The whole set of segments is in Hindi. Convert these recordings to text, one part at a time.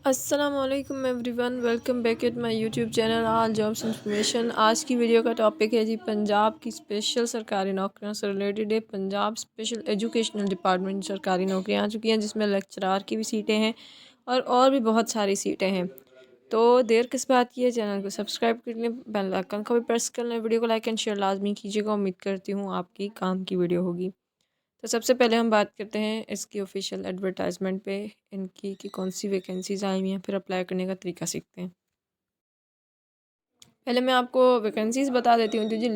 अस्सलामुअलैकुम everyone, welcome back at my YouTube channel all jobs information. आज की वीडियो का टॉपिक है जी पंजाब की स्पेशल सरकारी नौकरियों से रिलेटेड है। पंजाब स्पेशल एजुकेशनल डिपार्टमेंट सरकारी नौकरियां आ चुकी हैं, जिसमें लेक्चरार की भी सीटें हैं और भी बहुत सारी सीटें हैं। तो देर किस बात की है, चैनल को सब्सक्राइब कर लें, बेल आइकन को भी प्रेस कर लें, वीडियो को लाइक एंड शेयर लाजमी कीजिएगा। उम्मीद करती हूँ आपकी काम की वीडियो होगी। तो सबसे पहले हम बात करते हैं इसकी ऑफिशियल एडवर्टाइजमेंट पे, इनकी कि कौन सी वैकेंसीज आई हुई हैं, फिर अप्लाई करने का तरीका सीखते हैं। पहले मैं आपको वैकेंसीज बता देती हूँ। तो जी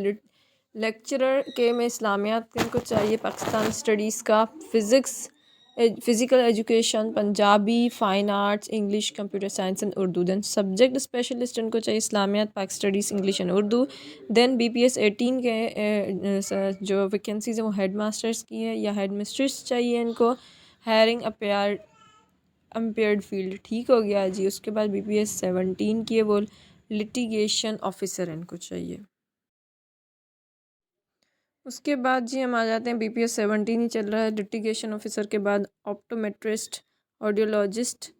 लेक्चरर के में इस्लामियात इनको चाहिए, पाकिस्तान स्टडीज़ का, physics, physical education, Punjabi, fine arts, English, computer science and Urdu. Then subject specialist इनको चाहिए Islamiat, Pak studies, English and Urdu. Then BPS 18 के जो वैकेंसीज़ हैं वो हेड मास्टर्स की है या हेड मिस्ट्रेस चाहिए इनको। हायरिंग अम्पेयर्ड फील्ड, ठीक हो गया जी। उसके बाद BPS 17 की है, वो लिटिगेशन ऑफिसर इनको चाहिए। उसके बाद जी हम आ जाते हैं, BPS 17 ही चल रहा है। लिटिगेशन ऑफिसर के बाद ऑप्टोमेट्रिस्ट, ऑडियोलॉजिस्ट,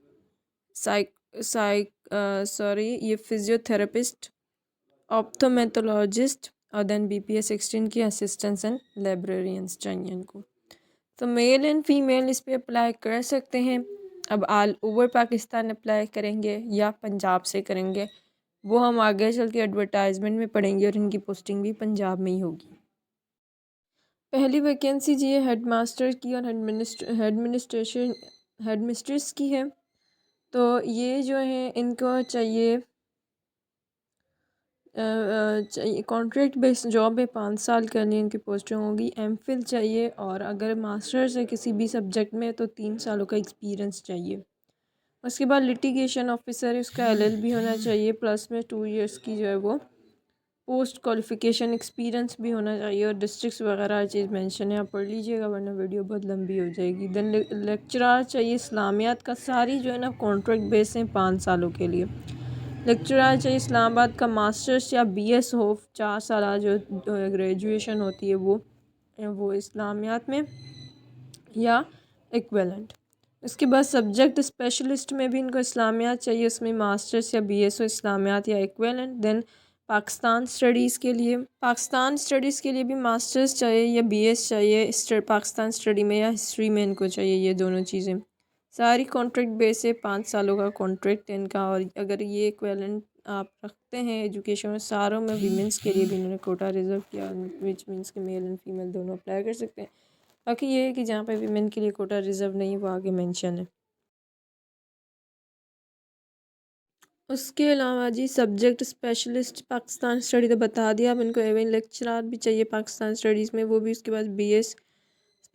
साइक साइक सॉरी ये फिजियोथेरेपिस्ट, ऑप्टोमेथोलॉजिस्ट, और देन BPS 16 की असिस्टेंट्स एंड लाइब्रेरियंस चाहिए इनको। तो मेल एंड फीमेल इस पर अप्लाई कर सकते हैं। अब ऑल ओवर पाकिस्तान अप्लाई करेंगे या पंजाब से करेंगे, वो हम आगे चल के एडवर्टाइजमेंट में पढ़ेंगे, और इनकी पोस्टिंग भी पंजाब में ही होगी। पहली वैकेंसी जी है हेड मास्टर की और हेड मिस्ट्रेस की है। तो ये जो है इनको चाहिए कॉन्ट्रैक्ट बेस्ड जॉब है, 5 साल के लिए इनकी पोस्टिंग होगी। MPhil चाहिए, और अगर मास्टर्स है किसी भी सब्जेक्ट में तो 3 सालों का एक्सपीरियंस चाहिए। उसके बाद लिटिगेशन ऑफिसर है, उसका LLB होना चाहिए, प्लस में 2 इयर्स की जो है वो पोस्ट क्वालिफिकेशन एक्सपीरियंस भी होना चाहिए, और डिस्ट्रिक्ट्स वगैरह हर चीज़ मेंशन है, आप पढ़ लीजिएगा वरना वीडियो बहुत लंबी हो जाएगी। देन लेक्चरार चाहिए इस्लामियात का, सारी जो है ना कॉन्ट्रैक्ट बेस हैं 5 सालों के लिए। लेक्चरार चाहिए इस्लामाबाद का, मास्टर्स या BS हो, 4 साल जो ग्रेजुएशन होती है वो इस्लामियात में या इक्विवेलेंट। उसके बाद सब्जेक्ट स्पेशलिस्ट में भी इनको इस्लामियात चाहिए, उसमें मास्टर्स या BS हो इस्लामियात या इक्विवेलेंट। देन पाकिस्तान स्टडीज़ के लिए भी मास्टर्स चाहिए या BS चाहिए, पाकिस्तान स्टडी में या हिस्ट्री में इनको चाहिए, ये दोनों चीज़ें। सारी कॉन्ट्रैक्ट बेस है, 5 सालों का कॉन्ट्रैक्ट है इनका। और अगर ये इक्विवेलेंट आप रखते हैं एजुकेशन में, सारों में वीमेंस के लिए भी इन्होंने कोटा रिजर्व किया, विच मीन्स के मेल एंड फीमेल दोनों अप्लाई कर सकते हैं। बाकी ये है कि जहाँ पे वीमेन के लिए कोटा रिजर्व नहीं, वो आगे मेंशन है। उसके अलावा जी सब्जेक्ट स्पेशलिस्ट पाकिस्तान स्टडी तो बता दिया, अब इनको एवं लेक्चरार भी चाहिए पाकिस्तान स्टडीज़ में, वो भी उसके बाद BS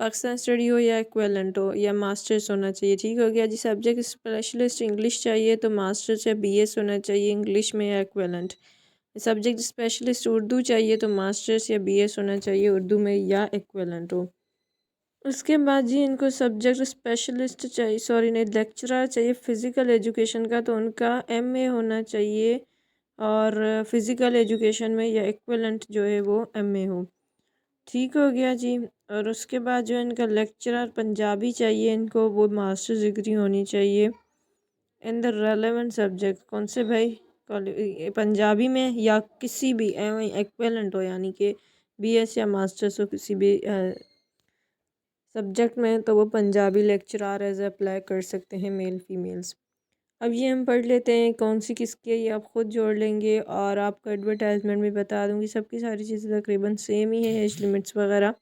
पाकिस्तान स्टडी हो या इक्विवेलेंट हो या मास्टर्स होना चाहिए, ठीक हो गया जी। सब्जेक्ट स्पेशलिस्ट इंग्लिश चाहिए तो मास्टर्स या BS होना चाहिए इंग्लिश में या इक्विवेलेंट। सब्जेक्ट स्पेशलिस्ट उर्दू चाहिए तो मास्टर्स या BS होना चाहिए उर्दू में या इक्विवेलेंट हो। उसके बाद जी इनको सब्जेक्ट स्पेशलिस्ट चाहिए, सॉरी नहीं, लेक्चरर चाहिए फ़िज़िकल एजुकेशन का, तो उनका MA होना चाहिए, और फ़िज़िकल एजुकेशन में या इक्विवेलेंट जो है वो MA हो, ठीक हो गया जी। और उसके बाद जो इनका लेक्चरर पंजाबी चाहिए इनको, वो मास्टर्स डिग्री होनी चाहिए इन द रेलेवेंट सब्जेक्ट। कौन से भाई? पंजाबी में या किसी भी इक्विवेलेंट हो, यानी कि BS या मास्टर्स हो किसी भी सब्जेक्ट में, तो वो पंजाबी लेक्चरार एज अप्लाई कर सकते हैं, मेल फीमेल्स। अब ये हम पढ़ लेते हैं कौन सी किसकी है, ये आप ख़ुद जोड़ लेंगे, और आपको एडवर्टाइजमेंट में बता दूंगी। सबकी सारी चीज़ें तकरीबन सेम ही है, एज लिमिट्स वगैरह।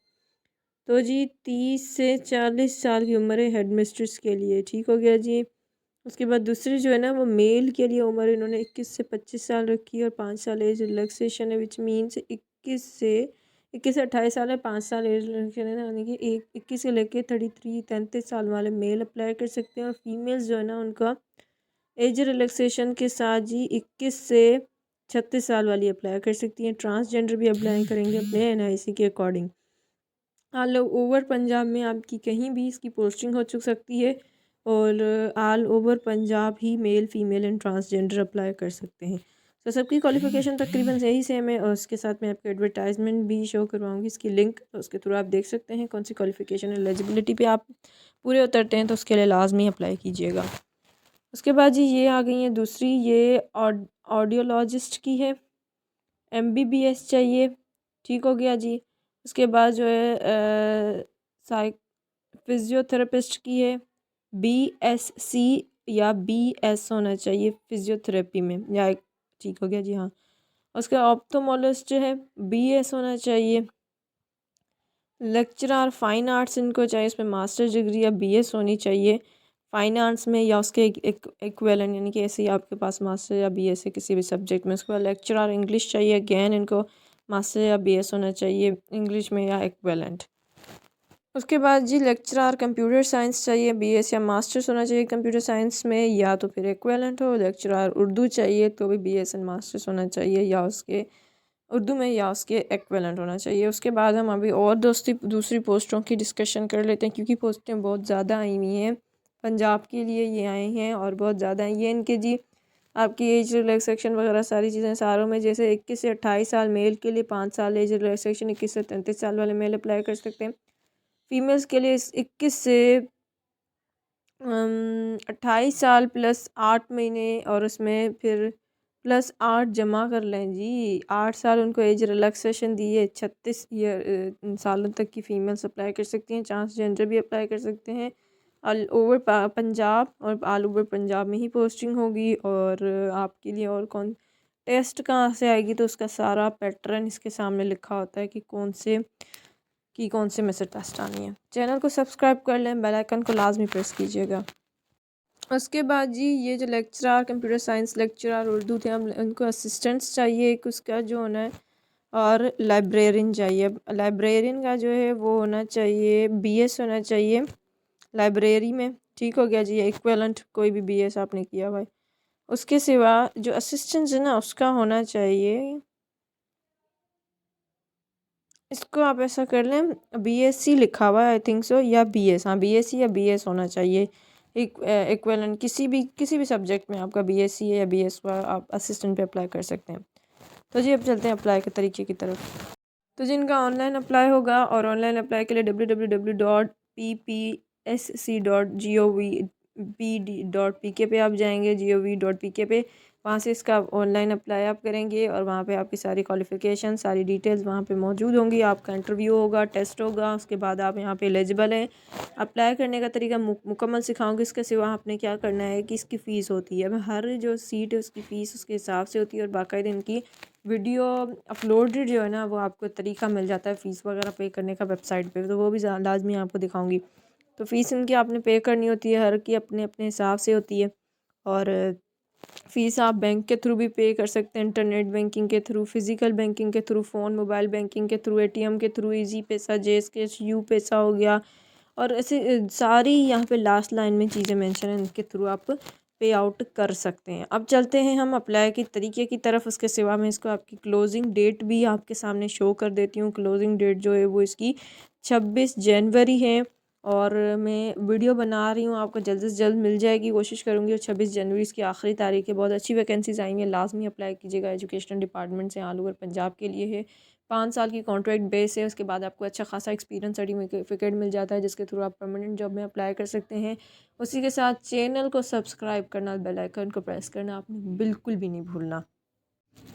तो जी 30 से 40 साल की उम्र है हेड मिस्ट्रेस के लिए, ठीक हो गया जी। उसके बाद दूसरी जो है ना, वो मेल के लिए उम्र इन्होंने 21 से 25 साल रखी है, और 5 साल एज रिलैक्सेशन है, विच मीन्स 21 से 28 साल है, 5 साल एज रिलैक्सेशन है, यानी कि 21 से लेके 33 साल वाले मेल अप्लाई कर सकते हैं। और फीमेल्स जो है ना, उनका एज रिलैक्सेशन के साथ जी 21 से 36 साल वाली अप्लाई कर सकती हैं। ट्रांसजेंडर भी अप्लाई करेंगे अपने NIC के अकॉर्डिंग। ऑल ओवर पंजाब में आपकी कहीं भी इसकी पोस्टिंग हो सकती है, और all over Punjab he male female and transgender apply कर सकते हैं। तो सबकी क्वालिफ़िकेशन तकरीबन यही सेम है, और उसके साथ मैं आपको एडवर्टाइजमेंट भी शो करवाऊंगी, इसकी लिंक, तो उसके थ्रू आप देख सकते हैं कौन सी क्वालिफ़िकेशन एलिजिबिलिटी पे आप पूरे उतरते हैं, तो उसके लिए लाजमी अप्लाई कीजिएगा। उसके बाद जी ये आ गई है दूसरी, ये ऑडियोलॉजिस्ट की है, एमबीबीएस चाहिए। ठीक हो गया जी। उसके बाद जो है साइक फिजियोथेरेपिस्ट की है, बीएससी या बीएस होना चाहिए फिजियोथेरेपी में, या ठीक हो गया जी हाँ। उसके ऑप्थोमोलॉजिस्ट है, बीएस होना चाहिए। लेक्चरर फ़ाइन आर्ट्स इनको चाहिए, इसमें मास्टर डिग्री या बीएस होनी चाहिए फ़ाइन आर्ट्स में, या उसके एक इक्विवेलेंट, यानी कि ऐसे ही आपके पास मास्टर या बीएस है किसी भी सब्जेक्ट में। उसके बाद लेक्चरर इंग्लिश चाहिए, अगेन इनको मास्टर या बीएस होना चाहिए इंग्लिश में या इक्विवेलेंट। उसके बाद जी लेक्चरर कंप्यूटर साइंस चाहिए, बीएस या मास्टर्स होना चाहिए कंप्यूटर साइंस में, या तो फिर इक्विवेलेंट हो। लेक्चरर उर्दू चाहिए तो भी बीएस एंड मास्टर्स होना चाहिए, या उसके उर्दू में या उसके इक्विवेलेंट होना चाहिए। उसके बाद हम अभी और दूसरी पोस्टों की डिस्कशन कर लेते हैं, क्योंकि पोस्टें बहुत ज़्यादा आई हुई हैं पंजाब के लिए, ये आए हैं और बहुत ज़्यादा हैं ये इनके जी। आपकी एज रिलैक्सेशन वगैरह सारी चीज़ें सारों में, जैसे 21 से 28 साल मेल के लिए 5 साल एज रिलैक्सेशन, 21 से 33 साल वाले मेल अप्लाई कर सकते हैं। फीमेल्स के लिए 21 से 28 साल प्लस 8 महीने, और उसमें फिर प्लस 8 जमा कर लें जी, 8 साल उनको एज रिलैक्सेशन दी है। 36 सालों तक की फ़ीमेल्स अप्लाई कर सकती हैं, ट्रांसजेंडर भी अप्लाई कर सकते हैं। ऑल ओवर पंजाब, और ऑल ओवर पंजाब में ही पोस्टिंग होगी। और आपके लिए और कौन टेस्ट कहाँ से आएगी, तो उसका सारा पैटर्न इसके सामने लिखा होता है कि कौन से में से टेस्ट आनी है। चैनल को सब्सक्राइब कर लें, बेल आइकन को लाजमी प्रेस कीजिएगा। उसके बाद जी ये जो lecturer computer science, lecturer Urdu थे, हम उनको असिस्टेंट्स चाहिए एक उसका जो होना है, और लाइब्रेरियन चाहिए। लाइब्रेरियन का जो है वो होना चाहिए बीएस होना चाहिए लाइब्रेरी में। ठीक हो गया जी, इक्विवेलेंट कोई भी बीएस आपने किया हुआ है। उसके सिवा जो असिस्टेंट है ना, उसका होना चाहिए, इसको आप ऐसा कर लें बीएससी लिखा हुआ है आई थिंक सो, या बीएस, हाँ बीएससी या बीएस होना चाहिए। इक्विवेलेंट किसी भी सब्जेक्ट में आपका बीएससी है या बीएस हुआ, आप असिस्टेंट पे अप्लाई कर सकते हैं। तो जी अब चलते हैं अप्लाई के तरीके की तरफ। तो जिनका ऑनलाइन अप्लाई होगा, और ऑनलाइन अप्लाई के लिए www.ppsc.gov.pd.pk पे आप जाएंगे, gov.pk पे, वहाँ से इसका ऑनलाइन अप्लाई आप करेंगे, और वहाँ पे आपकी सारी क्वालिफ़िकेशन सारी डिटेल्स वहाँ पे मौजूद होंगी। आपका इंटरव्यू होगा, टेस्ट होगा, उसके बाद आप यहाँ पे एलिजिबल हैं। अप्लाई करने का तरीका मुकम्मल सिखाऊंगी। इसके सिवा आपने क्या करना है कि इसकी फ़ीस होती है, अब हर जो सीट है उसकी फ़ीस उसके हिसाब से होती है, और बाकायदा इनकी वीडियो अपलोडेड जो है ना, वो आपको तरीका मिल जाता है फ़ीस वगैरह पे करने का वेबसाइट पे, तो वो भी लाजमी आपको दिखाऊंगी। तो फ़ीस इनकी आपने पे करनी होती है, हर की अपने अपने हिसाब से होती है। और फ़ीस आप बैंक के थ्रू भी पे कर सकते हैं, इंटरनेट बैंकिंग के थ्रू, फिज़िकल बैंकिंग के थ्रू, फ़ोन मोबाइल बैंकिंग के थ्रू, एटीएम के थ्रू, इजी पैसा, जेस कैश, यू पैसा हो गया, और ऐसे सारी यहाँ पे लास्ट लाइन में चीज़ें मेंशन हैं, इनके थ्रू आप पे आउट कर सकते हैं। अब चलते हैं हम अप्लाई के तरीके की तरफ। उसके सिवा मैं इसको आपकी क्लोजिंग डेट भी आपके सामने शो कर देती हूँ। क्लोजिंग डेट जो है वो इसकी 26 जनवरी है, और मैं वीडियो बना रही हूँ, आपको जल्द से जल्द मिल जाएगी, कोशिश करूँगी। और 26 जनवरी इसकी आखिरी तारीख है। बहुत अच्छी वैकेंसीज आई हैं, लाजमी अप्लाई कीजिएगा। एजुकेशन डिपार्टमेंट से ऑल ओवर पंजाब के लिए है। 5 साल की कॉन्ट्रैक्ट बेस है, उसके बाद आपको अच्छा खासा एक्सपीरियंस सर्टिफिकेट मिल जाता है, जिसके थ्रू आप परमानेंट जॉब में अप्लाई कर सकते हैं। उसी के साथ चैनल को सब्सक्राइब करना, बेल आइकन को प्रेस करना आपने बिल्कुल भी नहीं भूलना।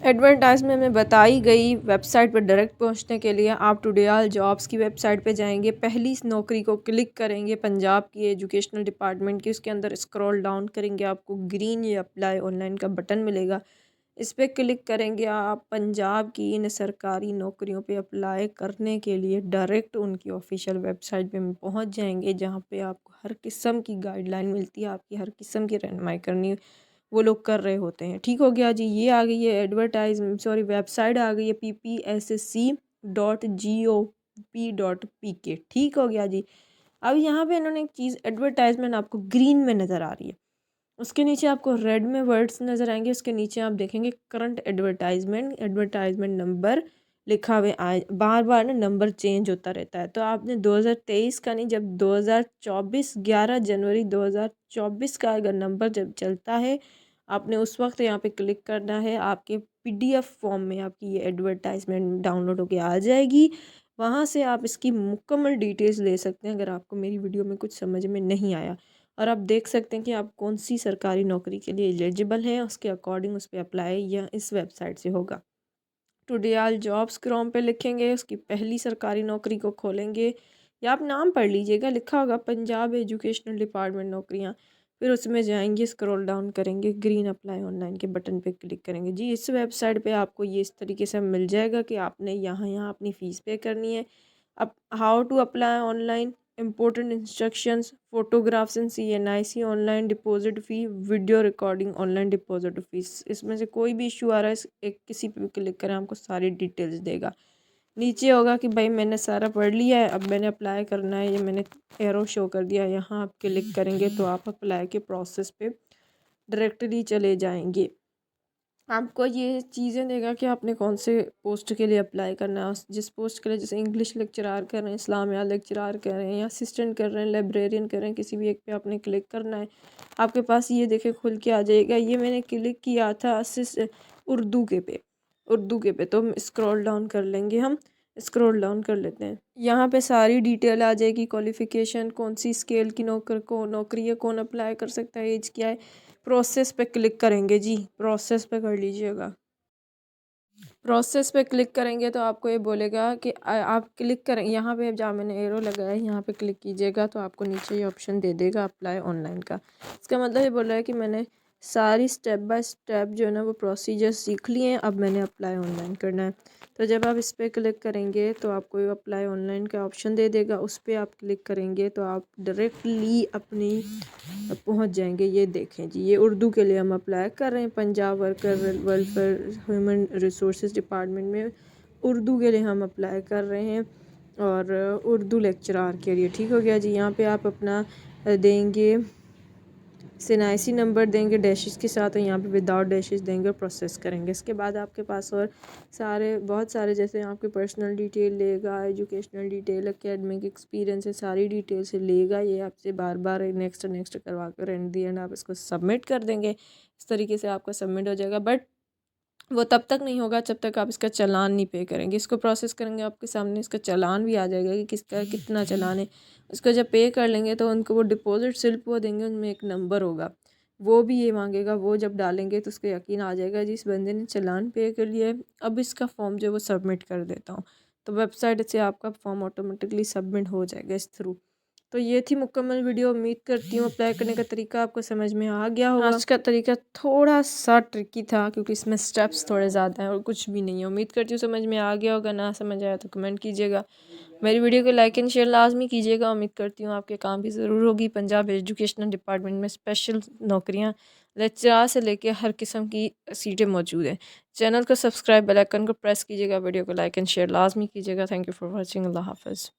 एडवर्टाइजमेंट में बताई गई वेबसाइट पर डायरेक्ट पहुंचने के लिए आप टुडेआल जॉब्स की वेबसाइट पे जाएंगे, पहली नौकरी को क्लिक करेंगे पंजाब की एजुकेशनल डिपार्टमेंट की, उसके अंदर स्क्रॉल डाउन करेंगे, आपको ग्रीन ये अप्लाई ऑनलाइन का बटन मिलेगा। इस पर क्लिक करेंगे, आप पंजाब की इन सरकारी नौकरियों पे अप्लाई करने के लिए डायरेक्ट उनकी ऑफिशियल वेबसाइट पे पहुंच जाएंगे, जहां पे आपको हर किस्म की गाइडलाइन मिलती है, आपकी हर किस्म की रहनुमाई करनी वो लोग कर रहे होते हैं। ठीक हो गया जी, ये आ गई है वेबसाइट आ गई है ppsc.gov.pk। ठीक हो गया जी। अब यहाँ पे इन्होंने एक चीज़ एडवर्टाइजमेंट आपको ग्रीन में नज़र आ रही है, उसके नीचे आपको रेड में वर्ड्स नज़र आएंगे, उसके नीचे आप देखेंगे करंट एडवर्टाइजमेंट, एडवर्टाइजमेंट नंबर लिखा हुआ है। बार बार ना नंबर चेंज होता रहता है, तो आपने 2023 का नहीं, जब 2024 11 जनवरी 2024 का अगर नंबर जब चलता है, आपने उस वक्त यहाँ पे क्लिक करना है। आपके पीडीएफ फॉर्म में आपकी ये एडवर्टाइजमेंट डाउनलोड होके आ जाएगी। वहाँ से आप इसकी मुकम्मल डिटेल्स ले सकते हैं, अगर आपको मेरी वीडियो में कुछ समझ में नहीं आया। और आप देख सकते हैं कि आप कौन सी सरकारी नौकरी के लिए एलिजिबल हैं, उसके अकॉर्डिंग उस पर अप्लाई या इस वेबसाइट से होगा। टुडे ऑल जॉब्स क्रोम पे लिखेंगे, उसकी पहली सरकारी नौकरी को खोलेंगे, या आप नाम पढ़ लीजिएगा, लिखा होगा पंजाब एजुकेशनल डिपार्टमेंट नौकरियां। फिर उसमें जाएंगे, स्क्रॉल डाउन करेंगे, ग्रीन अप्लाई ऑनलाइन के बटन पे क्लिक करेंगे। जी इस वेबसाइट पे आपको ये इस तरीके से मिल जाएगा कि आपने यहाँ यहाँ अपनी फ़ीस पे करनी है। अब how to apply online, important instructions, photographs and CNIC online deposit fee, video recording online deposit fees. इसमें से कोई भी इशू आ रहा है एक किसी पे भी क्लिक करें, आपको सारी डिटेल्स देगा। नीचे होगा कि भाई मैंने सारा पढ़ लिया है, अब मैंने अप्लाई करना है, ये मैंने एरो शो कर दिया, यहाँ आप क्लिक करेंगे तो आप अप्लाई के प्रोसेस पे डायरेक्टली चले जाएंगे। आपको ये चीज़ें देगा कि आपने कौन से पोस्ट के लिए अप्लाई करना है। जिस पोस्ट के लिए, जैसे इंग्लिश लेक्चरार कर रहे हैं, इस्लामिया लेक्चरार कर रहे हैं, या असिस्टेंट कर रहे हैं, लाइब्रेरियन कर रहे हैं, किसी भी एक पे आपने क्लिक करना है। आपके पास ये देखे खुल के आ जाएगा। ये मैंने क्लिक किया था उर्दू के पे, उर्दू के पे, तो स्क्रॉल डाउन कर लेंगे, हम स्क्रॉल डाउन कर लेते हैं। यहाँ पे सारी डिटेल आ जाएगी, क्वालिफ़िकेशन, कौन सी स्केल की नौकरी है, कौन अप्लाई कर सकता है, एज क्या है। प्रोसेस पे क्लिक करेंगे, जी प्रोसेस पे कर लीजिएगा। प्रोसेस पे क्लिक करेंगे तो आपको ये बोलेगा कि आप क्लिक करें, यहाँ पे जहाँ मैंने एरो लगाया है यहाँ पे क्लिक कीजिएगा तो आपको नीचे ये ऑप्शन दे देगा अप्लाई ऑनलाइन का। इसका मतलब ये बोल रहा है कि मैंने सारी स्टेप बाय स्टेप जो है ना वो प्रोसीजर सीख लिए हैं, अब मैंने अप्लाई ऑनलाइन करना है। तो जब आप इस पर क्लिक करेंगे तो आपको ये अप्लाई ऑनलाइन का ऑप्शन दे देगा, उस पर आप क्लिक करेंगे तो आप डायरेक्टली अपनी पहुंच जाएंगे। ये देखें जी, ये उर्दू के लिए हम अप्लाई कर रहे हैं, Punjab worker welfare human resource department में उर्दू के लिए हम अप्लाई कर रहे हैं, और उर्दू लेक्चरार के लिए। ठीक हो गया जी। यहाँ पे आप अपना देंगे CNIC नंबर देंगे डैशेस के साथ, और यहाँ पे विदाउट डैशेस देंगे और प्रोसेस करेंगे। इसके बाद आपके पास और बहुत सारे जैसे आपके पर्सनल डिटेल लेगा, एजुकेशनल डिटेल, एकेडमिक एक्सपीरियंस है, सारी डिटेल से लेगा। ये आपसे बार बार नेक्स्ट नेक्स्ट करवा कर एंड दी एंड आप इसको सबमिट कर देंगे। इस तरीके से आपका सबमिट हो जाएगा। बट वो तब तक नहीं होगा जब तक आप इसका चालान नहीं पे करेंगे। इसको प्रोसेस करेंगे, आपके सामने इसका चालान भी आ जाएगा कि किसका कितना चालान है। उसको जब पे कर लेंगे तो उनको वो डिपॉजिट स्लिप वो देंगे, उनमें एक नंबर होगा, वो भी ये मांगेगा। वो जब डालेंगे तो उसको यकीन आ जाएगा जिस बंदे ने चालान पे कर लिया है। अब इसका फॉर्म जो है वो सबमिट कर देता हूँ, तो वेबसाइट से आपका फॉर्म ऑटोमेटिकली सबमिट हो जाएगा इस थ्रू। तो ये थी मुकम्मल वीडियो। उम्मीद करती हूँ अप्लाई करने का तरीका आपको समझ में आ गया होगा। आज का तरीका थोड़ा सा ट्रिकी था क्योंकि इसमें स्टेप्स थोड़े ज़्यादा हैं और कुछ भी नहीं है। उम्मीद करती हूँ समझ में आ गया होगा। ना समझ आया तो कमेंट कीजिएगा। मेरी वीडियो को लाइक एंड शेयर लाजमी कीजिएगा। उम्मीद करती हूँ आपके काम भी ज़रूर होगी। पंजाब एजुकेशनल डिपार्टमेंट में स्पेशल नौकरियाँ लेक्चरार से लेके हर किस्म की सीटें मौजूद हैं। चैनल को सब्सक्राइब, बेल आइकन को प्रेस कीजिएगा। वीडियो को लाइक एंड शेयर लाजमी कीजिएगा। Thank you for watching. अल्लाह हाफ़िज़।